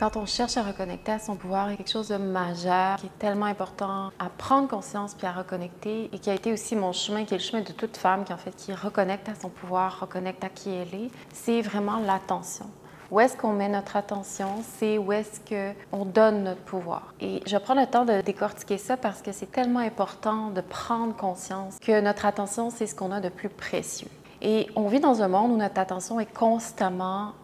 Quand on cherche à reconnecter à son pouvoir, il y a quelque chose de majeur qui est tellement important à prendre conscience puis à reconnecter et qui a été aussi mon chemin, qui est le chemin de toute femme qui reconnecte à son pouvoir, reconnecte à qui elle est, c'est vraiment l'attention. Où est-ce qu'on met notre attention? C'est où est-ce qu'on donne notre pouvoir. Et je prends le temps de décortiquer ça parce que c'est tellement important de prendre conscience que notre attention, c'est ce qu'on a de plus précieux. Et on vit dans un monde où notre attention est constamment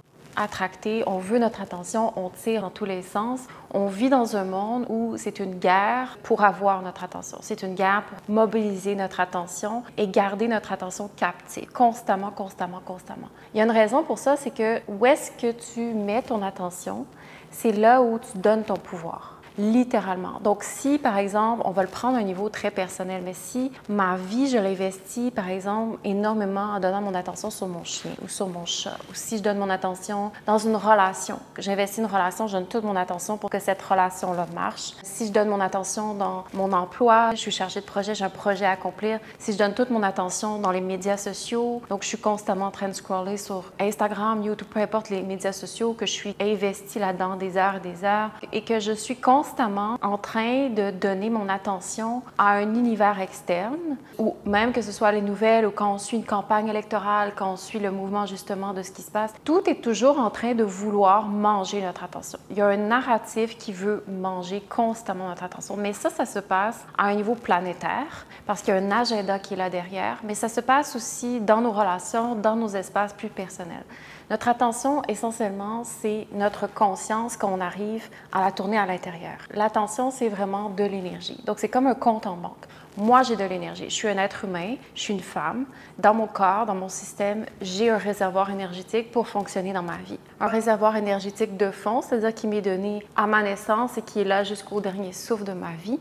attractée, on veut notre attention, on tire en tous les sens. On vit dans un monde où c'est une guerre pour avoir notre attention. C'est une guerre pour mobiliser notre attention et garder notre attention captive, constamment, constamment, constamment. Il y a une raison pour ça, c'est que où est-ce que tu mets ton attention, c'est là où tu donnes ton pouvoir. Littéralement. Donc, si, par exemple, on va le prendre à un niveau très personnel, mais si ma vie, je l'investis, par exemple, énormément en donnant mon attention sur mon chien ou sur mon chat, ou si je donne mon attention dans une relation, j'investis une relation, je donne toute mon attention pour que cette relation-là marche. Si je donne mon attention dans mon emploi, je suis chargée de projet, j'ai un projet à accomplir. Si je donne toute mon attention dans les médias sociaux, donc je suis constamment en train de scroller sur Instagram, YouTube, peu importe les médias sociaux, que je suis investie là-dedans des heures et que je suis constamment en train de donner mon attention à un univers externe, ou même que ce soit les nouvelles ou quand on suit une campagne électorale, quand on suit le mouvement justement de ce qui se passe, tout est toujours en train de vouloir manger notre attention. Il y a un narratif qui veut manger constamment notre attention, mais ça se passe à un niveau planétaire parce qu'il y a un agenda qui est là derrière, mais ça se passe aussi dans nos relations, dans nos espaces plus personnels. Notre attention, essentiellement, c'est notre conscience quand on arrive à la tourner à l'intérieur. L'attention, c'est vraiment de l'énergie. Donc, c'est comme un compte en banque. Moi, j'ai de l'énergie. Je suis un être humain, je suis une femme. Dans mon corps, dans mon système, j'ai un réservoir énergétique pour fonctionner dans ma vie. Un réservoir énergétique de fond, c'est-à-dire qui m'est donné à ma naissance et qui est là jusqu'au dernier souffle de ma vie.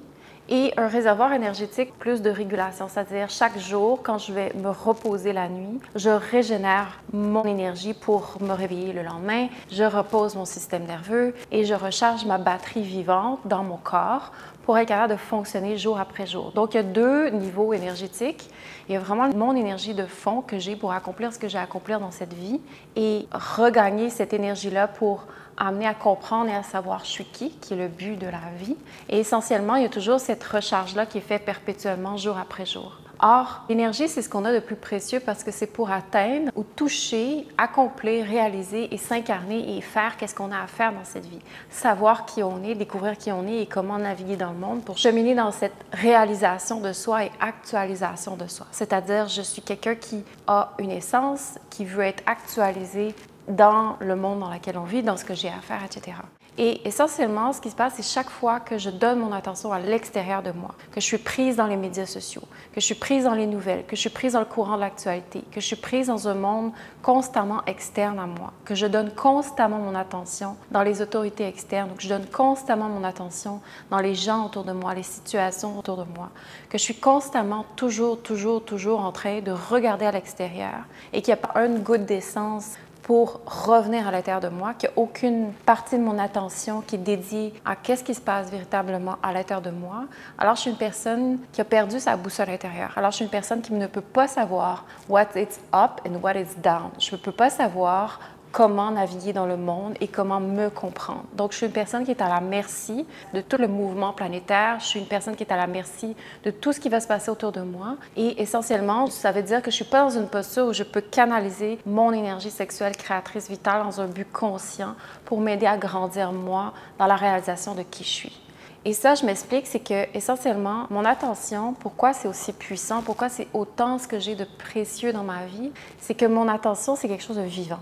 Et un réservoir énergétique plus de régulation, c'est-à-dire chaque jour, quand je vais me reposer la nuit, je régénère mon énergie pour me réveiller le lendemain, je repose mon système nerveux et je recharge ma batterie vivante dans mon corps pour être capable de fonctionner jour après jour. Donc, il y a deux niveaux énergétiques. Il y a vraiment mon énergie de fond que j'ai pour accomplir ce que j'ai à accomplir dans cette vie et regagner cette énergie-là pour amener à comprendre et à savoir je suis qui est le but de la vie. Et essentiellement, il y a toujours cette recharge-là qui est faite perpétuellement jour après jour. Or, l'énergie, c'est ce qu'on a de plus précieux parce que c'est pour atteindre ou toucher, accomplir, réaliser et s'incarner et faire qu'est-ce qu'on a à faire dans cette vie. Savoir qui on est, découvrir qui on est et comment naviguer dans le monde pour cheminer dans cette réalisation de soi et actualisation de soi. C'est-à-dire, je suis quelqu'un qui a une essence, qui veut être actualisé dans le monde dans lequel on vit, dans ce que j'ai à faire, etc. Et essentiellement, ce qui se passe, c'est chaque fois que je donne mon attention à l'extérieur de moi, que je suis prise dans les médias sociaux, que je suis prise dans les nouvelles, que je suis prise dans le courant de l'actualité, que je suis prise dans un monde constamment externe à moi, que je donne constamment mon attention dans les autorités externes, que je donne constamment mon attention dans les gens autour de moi, les situations autour de moi, que je suis constamment, toujours en train de regarder à l'extérieur et qu'il n'y a pas une goutte d'essence pour revenir à l'intérieur de moi, qu'il n'y a aucune partie de mon attention qui est dédiée à qu'est-ce qui se passe véritablement à l'intérieur de moi. Alors, je suis une personne qui a perdu sa boussole intérieure. Alors, je suis une personne qui ne peut pas savoir what is up and what is down. Je ne peux pas savoir comment naviguer dans le monde et comment me comprendre. Donc, je suis une personne qui est à la merci de tout le mouvement planétaire. Je suis une personne qui est à la merci de tout ce qui va se passer autour de moi. Et essentiellement, ça veut dire que je ne suis pas dans une posture où je peux canaliser mon énergie sexuelle créatrice vitale dans un but conscient pour m'aider à grandir moi dans la réalisation de qui je suis. Et ça, je m'explique, c'est que essentiellement, mon attention, pourquoi c'est aussi puissant, pourquoi c'est autant ce que j'ai de précieux dans ma vie, c'est que mon attention, c'est quelque chose de vivant.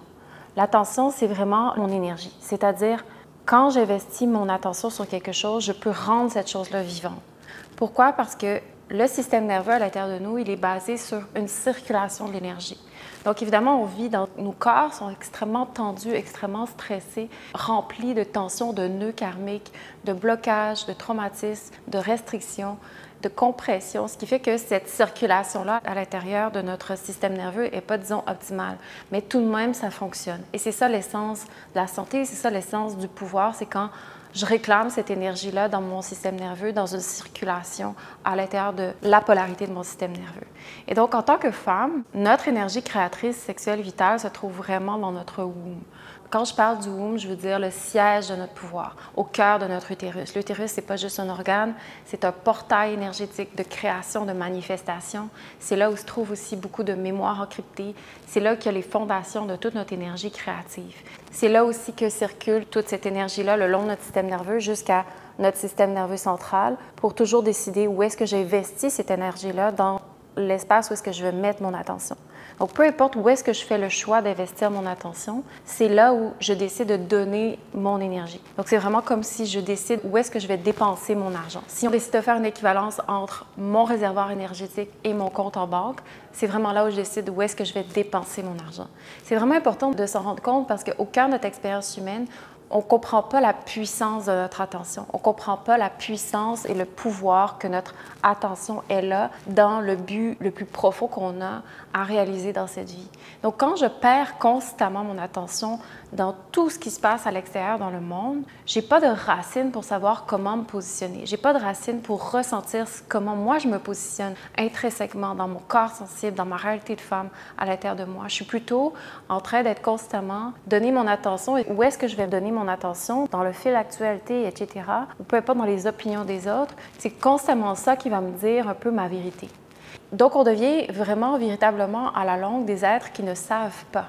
L'attention, c'est vraiment mon énergie. C'est-à-dire, quand j'investis mon attention sur quelque chose, je peux rendre cette chose-là vivante. Pourquoi? Parce que le système nerveux à l'intérieur de nous, il est basé sur une circulation de l'énergie. Donc, évidemment, on vit dans... Nos corps sont extrêmement tendus, extrêmement stressés, remplis de tensions, de nœuds karmiques, de blocages, de traumatismes, de restrictions, de compression, ce qui fait que cette circulation-là à l'intérieur de notre système nerveux n'est pas, disons, optimale. Mais tout de même, ça fonctionne. Et c'est ça l'essence de la santé, c'est ça l'essence du pouvoir, c'est quand je réclame cette énergie-là dans mon système nerveux, dans une circulation à l'intérieur de la polarité de mon système nerveux. Et donc, en tant que femme, notre énergie créatrice sexuelle vitale se trouve vraiment dans notre womb. Quand je parle du womb, je veux dire le siège de notre pouvoir, au cœur de notre utérus. L'utérus, ce n'est pas juste un organe, c'est un portail énergétique de création, de manifestation. C'est là où se trouve aussi beaucoup de mémoire encryptée. C'est là qu'il y a les fondations de toute notre énergie créative. C'est là aussi que circule toute cette énergie-là le long de notre système nerveux jusqu'à notre système nerveux central pour toujours décider où est-ce que j'investis cette énergie-là dans l'espace où est-ce que je veux mettre mon attention. Donc, peu importe où est-ce que je fais le choix d'investir mon attention, c'est là où je décide de donner mon énergie. Donc, c'est vraiment comme si je décide où est-ce que je vais dépenser mon argent. Si on décide de faire une équivalence entre mon réservoir énergétique et mon compte en banque, c'est vraiment là où je décide où est-ce que je vais dépenser mon argent. C'est vraiment important de s'en rendre compte parce qu'au cœur de notre expérience humaine, on ne comprend pas la puissance de notre attention. On ne comprend pas la puissance et le pouvoir que notre attention est là dans le but le plus profond qu'on a à réaliser dans cette vie. Donc, quand je perds constamment mon attention dans tout ce qui se passe à l'extérieur dans le monde, je n'ai pas de racine pour savoir comment me positionner. Je n'ai pas de racine pour ressentir comment moi je me positionne intrinsèquement dans mon corps sensible, dans ma réalité de femme à l'intérieur de moi. Je suis plutôt en train d'être constamment donner mon attention. Où est-ce que je vais donner mon attention dans le fil d'actualité, etc., ou peu importe dans les opinions des autres, c'est constamment ça qui va me dire un peu ma vérité. Donc, on devient vraiment, véritablement, à la longue, des êtres qui ne savent pas,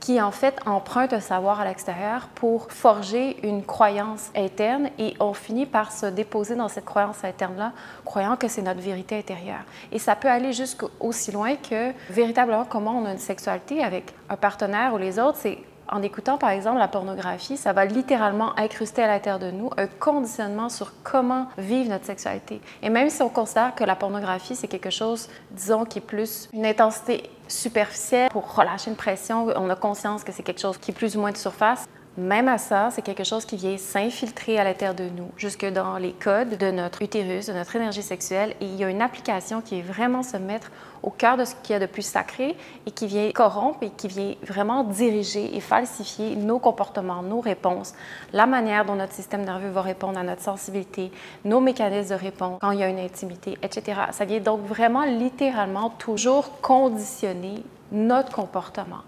qui en fait empruntent un savoir à l'extérieur pour forger une croyance interne et on finit par se déposer dans cette croyance interne-là, croyant que c'est notre vérité intérieure. Et ça peut aller jusqu'aussi loin que, véritablement, comment on a une sexualité avec un partenaire ou les autres, c'est en écoutant, par exemple, la pornographie, ça va littéralement incruster à l'intérieur de nous un conditionnement sur comment vivre notre sexualité. Et même si on considère que la pornographie, c'est quelque chose, disons, qui est plus une intensité superficielle pour relâcher une pression, on a conscience que c'est quelque chose qui est plus ou moins de surface, même à ça, c'est quelque chose qui vient s'infiltrer à l'intérieur de nous, jusque dans les codes de notre utérus, de notre énergie sexuelle. Et il y a une application qui est vraiment se mettre au cœur de ce qu'il y a de plus sacré et qui vient corrompre et qui vient vraiment diriger et falsifier nos comportements, nos réponses, la manière dont notre système nerveux va répondre à notre sensibilité, nos mécanismes de réponse quand il y a une intimité, etc. Ça vient donc vraiment littéralement toujours conditionner notre comportement.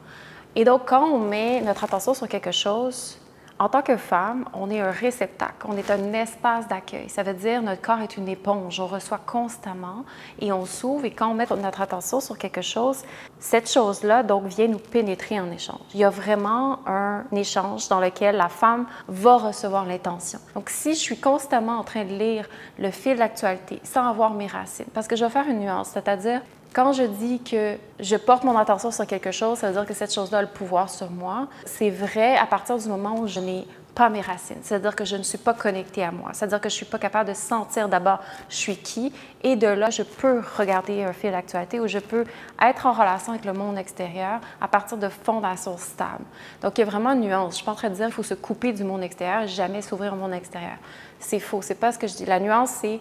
Et donc, quand on met notre attention sur quelque chose, en tant que femme, on est un réceptacle, on est un espace d'accueil. Ça veut dire que notre corps est une éponge, on reçoit constamment et on s'ouvre. Et quand on met notre attention sur quelque chose, cette chose-là donc vient nous pénétrer en échange. Il y a vraiment un échange dans lequel la femme va recevoir l'intention. Donc, si je suis constamment en train de lire le fil de l'actualité sans avoir mes racines, parce que je vais faire une nuance, c'est-à-dire quand je dis que je porte mon attention sur quelque chose, ça veut dire que cette chose-là a le pouvoir sur moi. C'est vrai à partir du moment où je n'ai pas mes racines. C'est-à-dire que je ne suis pas connectée à moi. C'est-à-dire que je ne suis pas capable de sentir d'abord je suis qui. Et de là, je peux regarder un fil d'actualité où je peux être en relation avec le monde extérieur à partir de fondations stables. Donc, il y a vraiment une nuance. Je ne suis pas en train de dire qu'il faut se couper du monde extérieur et jamais s'ouvrir au monde extérieur. C'est faux. C'est pas ce que je dis. La nuance, c'est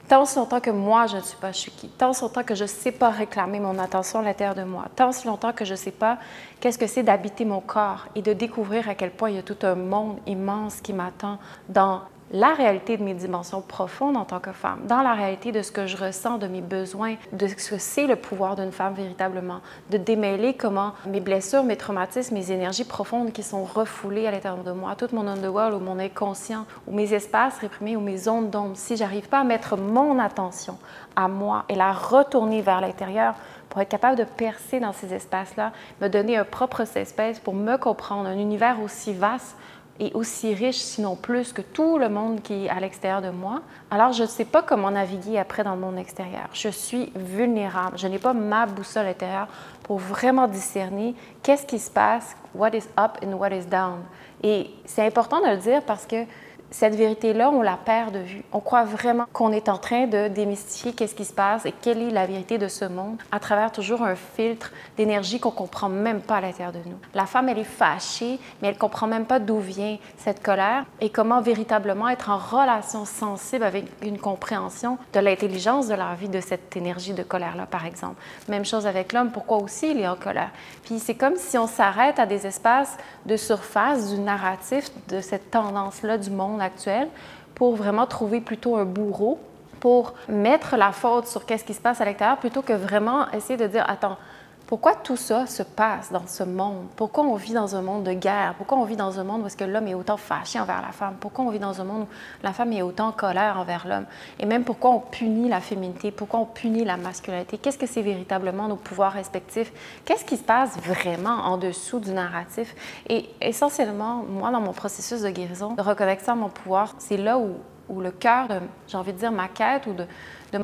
tant si longtemps que moi, je ne suis pas je suis qui. Tant si longtemps que je ne sais pas réclamer mon attention à l'intérieur de moi. Tant si longtemps que je ne sais pas qu'est-ce que c'est d'habiter mon corps et de découvrir à quel point il y a tout un monde immense qui m'attend dans la réalité de mes dimensions profondes en tant que femme, dans la réalité de ce que je ressens, de mes besoins, de ce que c'est le pouvoir d'une femme véritablement, de démêler comment mes blessures, mes traumatismes, mes énergies profondes qui sont refoulées à l'intérieur de moi, tout mon underworld ou mon inconscient, ou mes espaces réprimés ou mes zones d'ombre, si j'arrive pas à mettre mon attention à moi et la retourner vers l'intérieur, pour être capable de percer dans ces espaces-là, me donner un propre espèce pour me comprendre, un univers aussi vaste et aussi riche, sinon plus, que tout le monde qui est à l'extérieur de moi, alors je ne sais pas comment naviguer après dans le monde extérieur. Je suis vulnérable. Je n'ai pas ma boussole intérieure pour vraiment discerner qu'est-ce qui se passe, what is up and what is down. Et c'est important de le dire parce que cette vérité-là, on la perd de vue. On croit vraiment qu'on est en train de démystifier qu'est-ce qui se passe et quelle est la vérité de ce monde à travers toujours un filtre d'énergie qu'on ne comprend même pas à l'intérieur de nous. La femme, elle est fâchée, mais elle ne comprend même pas d'où vient cette colère et comment véritablement être en relation sensible avec une compréhension de l'intelligence de la vie de cette énergie de colère-là, par exemple. Même chose avec l'homme, pourquoi aussi il est en colère. Puis c'est comme si on s'arrête à des espaces de surface du narratif de cette tendance-là du monde actuel pour vraiment trouver plutôt un bourreau, pour mettre la faute sur qu'est-ce qui se passe à l'extérieur plutôt que vraiment essayer de dire « Attends, Pourquoi tout ça se passe dans ce monde? Pourquoi on vit dans un monde de guerre? Pourquoi on vit dans un monde où est-ce que l'homme est autant fâché envers la femme? Pourquoi on vit dans un monde où la femme est autant en colère envers l'homme? Et même pourquoi on punit la féminité? Pourquoi on punit la masculinité? Qu'est-ce que c'est véritablement nos pouvoirs respectifs? Qu'est-ce qui se passe vraiment en dessous du narratif? Et essentiellement, moi, dans mon processus de guérison, de reconnexion à mon pouvoir, c'est là où le cœur, j'ai envie de dire, ma quête ou de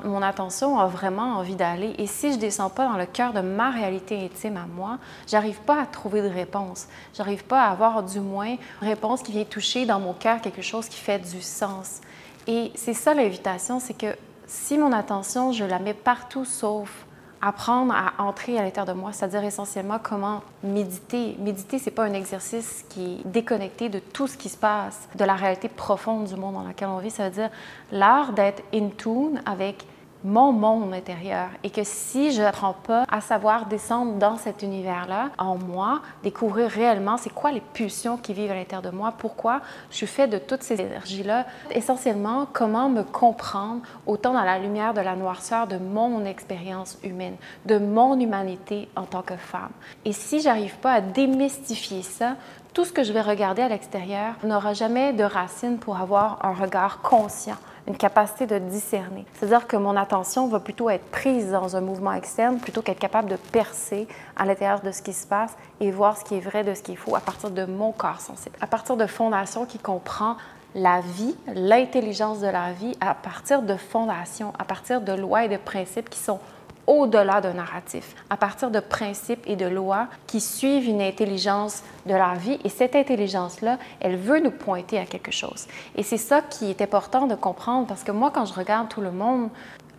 mon attention a vraiment envie d'aller. Et si je ne descends pas dans le cœur de ma réalité intime à moi, j'arrive pas à trouver de réponse. J'arrive pas à avoir du moins une réponse qui vient toucher dans mon cœur quelque chose qui fait du sens. Et c'est ça l'invitation, c'est que si mon attention, je la mets partout sauf apprendre à entrer à l'intérieur de moi, c'est-à-dire essentiellement comment méditer. Méditer, c'est pas un exercice qui est déconnecté de tout ce qui se passe, de la réalité profonde du monde dans lequel on vit. Ça veut dire l'art d'être in tune avec mon monde intérieur et que si je n'apprends pas à savoir descendre dans cet univers-là, en moi, découvrir réellement c'est quoi les pulsions qui vivent à l'intérieur de moi, pourquoi je suis fait de toutes ces énergies-là, essentiellement comment me comprendre autant dans la lumière de la noirceur de mon expérience humaine, de mon humanité en tant que femme. Et si j'arrive pas à démystifier ça, tout ce que je vais regarder à l'extérieur n'aura jamais de racine pour avoir un regard conscient, une capacité de discerner. C'est-à-dire que mon attention va plutôt être prise dans un mouvement externe plutôt qu'être capable de percer à l'intérieur de ce qui se passe et voir ce qui est vrai de ce qui est faux à partir de mon corps sensible, à partir de fondations qui comprend la vie, l'intelligence de la vie, à partir de fondations, à partir de lois et de principes qui sont au-delà d'un narratif, à partir de principes et de lois qui suivent une intelligence de la vie. Et cette intelligence-là, elle veut nous pointer à quelque chose. Et c'est ça qui est important de comprendre parce que moi, quand je regarde tout le monde,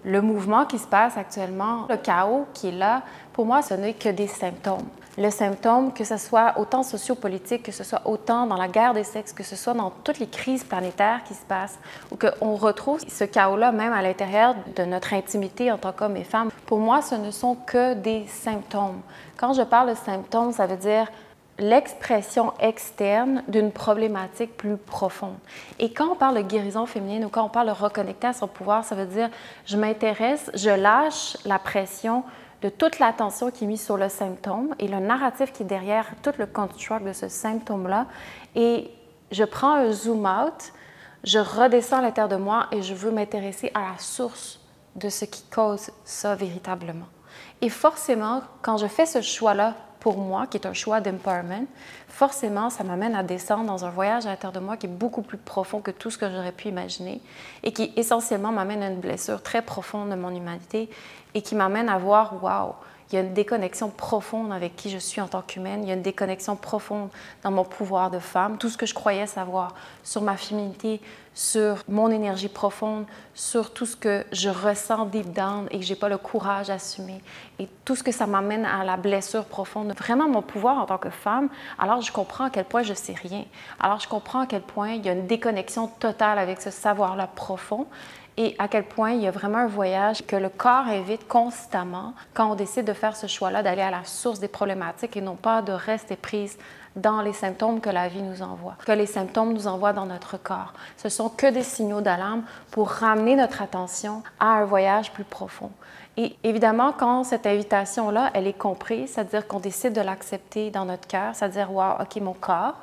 le mouvement qui se passe actuellement, le chaos qui est là, pour moi, ce n'est que des symptômes. Le symptôme, que ce soit autant sociopolitique, que ce soit autant dans la guerre des sexes, que ce soit dans toutes les crises planétaires qui se passent, ou qu'on retrouve ce chaos-là même à l'intérieur de notre intimité en tant qu'hommes et femmes, pour moi, ce ne sont que des symptômes. Quand je parle de symptômes, ça veut dire l'expression externe d'une problématique plus profonde. Et quand on parle de guérison féminine ou quand on parle de reconnecter à son pouvoir, ça veut dire je m'intéresse, je lâche la pression de toute l'attention qui est mise sur le symptôme et le narratif qui est derrière tout le construct de ce symptôme-là et je prends un zoom out, je redescends à l'intérieur de moi et je veux m'intéresser à la source de ce qui cause ça véritablement. Et forcément, quand je fais ce choix-là pour moi, qui est un choix d'empowerment, forcément, ça m'amène à descendre dans un voyage à l'intérieur de moi qui est beaucoup plus profond que tout ce que j'aurais pu imaginer et qui essentiellement m'amène à une blessure très profonde de mon humanité et qui m'amène à voir, wow, il y a une déconnexion profonde avec qui je suis en tant qu'humaine, il y a une déconnexion profonde dans mon pouvoir de femme, tout ce que je croyais savoir sur ma féminité, sur mon énergie profonde, sur tout ce que je ressens deep down et que je n'ai pas le courage d'assumer et tout ce que ça m'amène à la blessure profonde, vraiment mon pouvoir en tant que femme, alors je comprends à quel point je ne sais rien, alors je comprends à quel point il y a une déconnexion totale avec ce savoir-là profond et à quel point il y a vraiment un voyage que le corps invite constamment quand on décide de faire ce choix-là, d'aller à la source des problématiques et non pas de rester prise dans les symptômes que la vie nous envoie, que les symptômes nous envoient dans notre corps. Ce sont que des signaux d'alarme pour ramener notre attention à un voyage plus profond. Et évidemment, quand cette invitation-là, elle est comprise, c'est-à-dire qu'on décide de l'accepter dans notre cœur, c'est-à-dire, wow, OK, mon corps,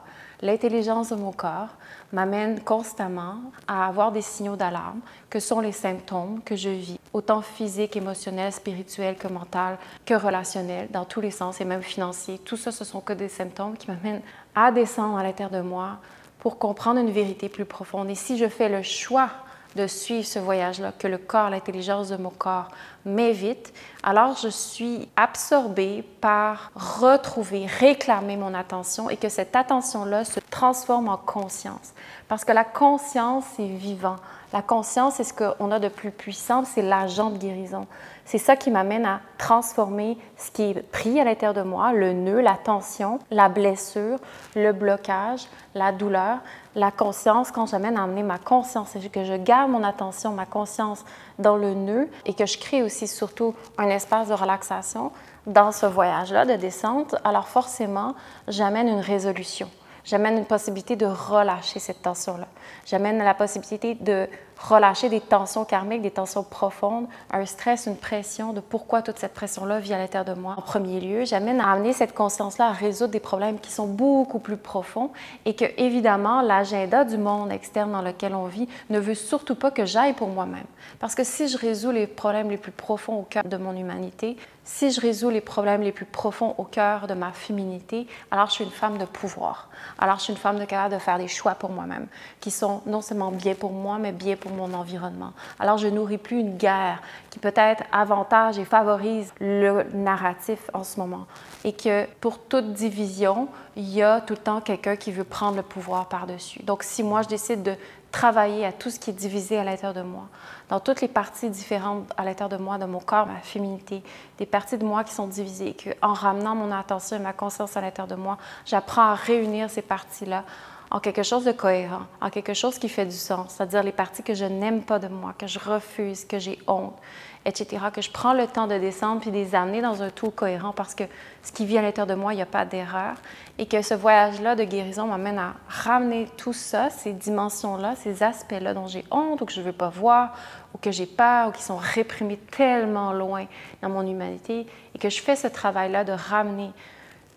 l'intelligence de mon corps m'amène constamment à avoir des signaux d'alarme, que sont les symptômes que je vis, autant physiques, émotionnels, spirituels que mentaux, que relationnels, dans tous les sens, et même financiers. Tout ça, ce sont que des symptômes qui m'amènent à descendre à l'intérieur de moi pour comprendre une vérité plus profonde. Et si je fais le choix de suivre ce voyage-là, que le corps, l'intelligence de mon corps m'invite, alors je suis absorbée par retrouver, réclamer mon attention et que cette attention-là se transforme en conscience. Parce que la conscience, c'est vivant. La conscience, c'est ce qu'on a de plus puissant, c'est l'agent de guérison. C'est ça qui m'amène à transformer ce qui est pris à l'intérieur de moi, le nœud, la tension, la blessure, le blocage, la douleur. La conscience, quand j'amène à emmener ma conscience, c'est que je garde mon attention, ma conscience dans le nœud et que je crée aussi surtout un espace de relaxation dans ce voyage-là de descente, alors forcément, j'amène une résolution. J'amène une possibilité de relâcher cette tension-là. J'amène la possibilité de relâcher des tensions karmiques, des tensions profondes, un stress, une pression, de pourquoi toute cette pression-là vit à l'intérieur de moi. En premier lieu, j'amène à amener cette conscience-là à résoudre des problèmes qui sont beaucoup plus profonds et que, évidemment, l'agenda du monde externe dans lequel on vit ne veut surtout pas que j'aille pour moi-même. Parce que si je résous les problèmes les plus profonds au cœur de mon humanité, si je résous les problèmes les plus profonds au cœur de ma féminité, alors je suis une femme de pouvoir. Alors je suis une femme capable de faire des choix pour moi-même, qui sont non seulement bien pour moi, mais bien pour mon environnement. Alors je nourris plus une guerre qui peut-être avantage et favorise le narratif en ce moment. Et que pour toute division, il y a tout le temps quelqu'un qui veut prendre le pouvoir par-dessus. Donc si moi je décide de travailler à tout ce qui est divisé à l'intérieur de moi, dans toutes les parties différentes à l'intérieur de moi, de mon corps, ma féminité, des parties de moi qui sont divisées, qu'en ramenant mon attention et ma conscience à l'intérieur de moi, j'apprends à réunir ces parties-là en quelque chose de cohérent, en quelque chose qui fait du sens, c'est-à-dire les parties que je n'aime pas de moi, que je refuse, que j'ai honte, etc., que je prends le temps de descendre puis de les amener dans un tout cohérent parce que ce qui vit à l'intérieur de moi, il n'y a pas d'erreur et que ce voyage-là de guérison m'amène à ramener tout ça, ces dimensions-là, ces aspects-là dont j'ai honte ou que je ne veux pas voir ou que j'ai peur ou qui sont réprimés tellement loin dans mon humanité et que je fais ce travail-là de ramener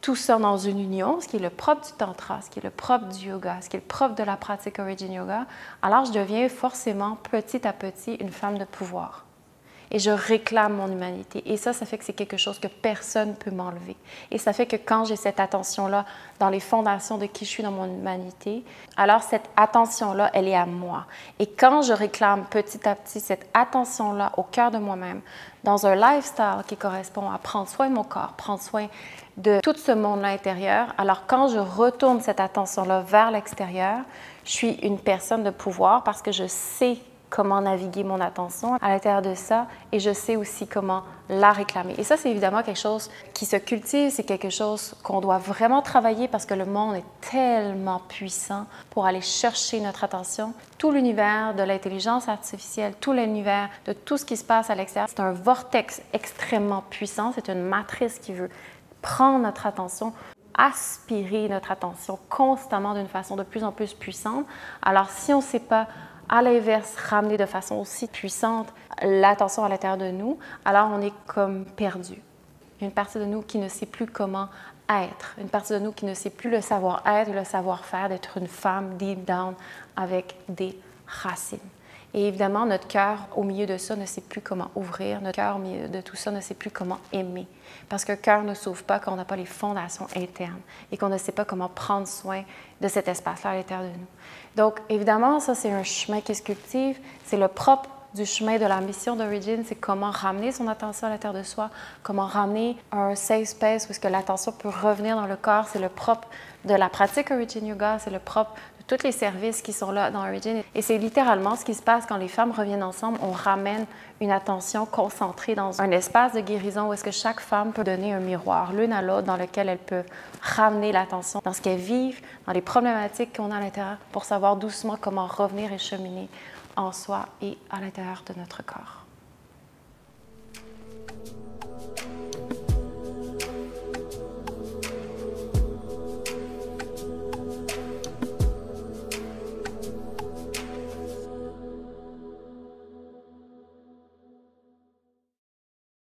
tout ça dans une union, ce qui est le propre du tantra, ce qui est le propre du yoga, ce qui est le propre de la pratique Origin Yoga, alors je deviens forcément petit à petit une femme de pouvoir. Et je réclame mon humanité. Et ça fait que c'est quelque chose que personne ne peut m'enlever. Et ça fait que quand j'ai cette attention-là dans les fondations de qui je suis dans mon humanité, alors cette attention-là, elle est à moi. Et quand je réclame petit à petit cette attention-là au cœur de moi-même, dans un lifestyle qui correspond à prendre soin de mon corps, prendre soin de tout ce monde-là intérieur, alors quand je retourne cette attention-là vers l'extérieur, je suis une personne de pouvoir parce que je sais comment naviguer mon attention à l'intérieur de ça et je sais aussi comment la réclamer. Et ça, c'est évidemment quelque chose qui se cultive, c'est quelque chose qu'on doit vraiment travailler parce que le monde est tellement puissant pour aller chercher notre attention. Tout l'univers de l'intelligence artificielle, tout l'univers de tout ce qui se passe à l'extérieur, c'est un vortex extrêmement puissant, c'est une matrice qui veut prendre notre attention, aspirer notre attention constamment d'une façon de plus en plus puissante. Alors, si on ne sait pas à l'inverse, ramener de façon aussi puissante l'attention à l'intérieur de nous, alors on est comme perdu. Il y a une partie de nous qui ne sait plus comment être, une partie de nous qui ne sait plus le savoir-être, le savoir-faire, d'être une femme deep down avec des racines. Et évidemment, notre cœur, au milieu de ça, ne sait plus comment ouvrir. Notre cœur, au milieu de tout ça, ne sait plus comment aimer. Parce que le cœur ne s'ouvre pas quand on n'a pas les fondations internes et qu'on ne sait pas comment prendre soin de cet espace-là à l'intérieur de nous. Donc, évidemment, ça, c'est un chemin qui se cultive. C'est le propre du chemin de la mission d'Origin, c'est comment ramener son attention à l'intérieur de soi, comment ramener un safe space où est-ce que l'attention peut revenir dans le corps. C'est le propre de la pratique Origin Yoga, c'est le propre de tous les services qui sont là dans Origin. Et c'est littéralement ce qui se passe quand les femmes reviennent ensemble. On ramène une attention concentrée dans un espace de guérison où est-ce que chaque femme peut donner un miroir l'une à l'autre dans lequel elles peuvent ramener l'attention dans ce qu'elles vivent, dans les problématiques qu'on a à l'intérieur pour savoir doucement comment revenir et cheminer en soi et à l'intérieur de notre corps.